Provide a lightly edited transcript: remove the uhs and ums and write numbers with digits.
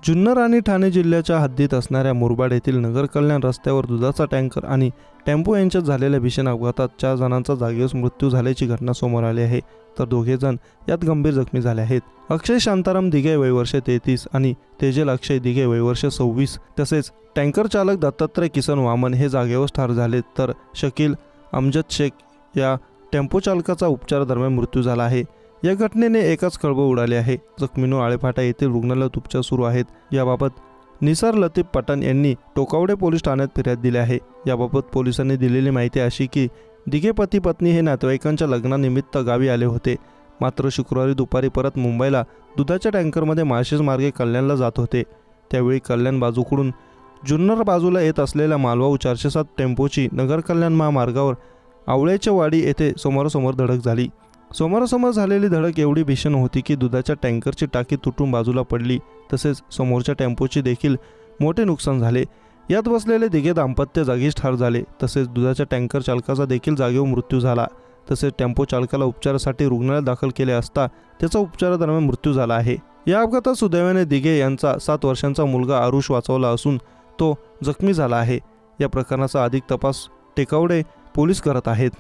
जुन्नर आणि ठाणे जिल्ह्याच्या हद्दीत असणाऱ्या मुरबाड येथील नगर कल्याण रस्त्यावर दुधाचा टँकर आणि टेम्पो यांच्यात झालेल्या भीषण अपघातात 4 जणांचा जागीच मृत्यू झाल्याची घटना समोर आली आहे, तर 2 जण यात गंभीर जखमी झाले आहेत. अक्षय शांताराम दिघे वय वर्ष 33 आणि तेजल अक्षय दिघे वय वर्ष 26 तसेच टँकर चालक दत्तात्रय किसन वामन हे जागेवर ठार झाले, तर शकील अमजद शेख या टेम्पो चालकाचा उपचारादरम्यान मृत्यू झाला आहे. या घटनेने एकाच खळबळ उडाली आहे. जखमींवर आळेफाटा येथील रुग्णालयात उपचार सुरू आहेत. याबाबत निसार लतीफ पठाण यांनी टोकावडे पोलीस ठाण्यात फिर्याद दिली आहे. याबाबत पोलिसांनी दिलेली माहिती अशी की दिघे पती पत्नी हे नातेवाईकांच्या लग्नानिमित्त गावी आले होते, मात्र शुक्रवारी दुपारी परत मुंबईला दुधाच्या टँकरमध्ये माळशेज मार्गे कल्याणला जात होते. त्यावेळी कल्याण बाजूकडून जुन्नर बाजूला येत असलेल्या मालवाहू 407 टेम्पोची नगर कल्याण महामार्गावर आवळ्याच्या वाडी येथे समोरासमोर धडक झाली. समोरासमोर झालेली धडक एवढी भीषण होती की दुधाच्या टँकरची टाकी तुटून बाजूला पडली, तसेच समोरच्या टेम्पोचे देखील मोठे नुकसान झाले. यात बसलेले दिघे दाम्पत्य जागीच ठार झाले, तसेच दुधाच्या टँकर चालकाचा देखील जागेवर मृत्यू झाला. तसेच टेम्पो चालकाला उपचारासाठी रुग्णालयात दाखल केले असता त्याचा उपचारादरम्यान मृत्यू झाला आहे. या अपघातात सुदैवाने दिघे यांचा 7 वर्षांचा मुलगा आरुष वाचवला असून तो जखमी झाला आहे. या प्रकरणाचा अधिक तपास टेकावडे पोलीस करत आहेत.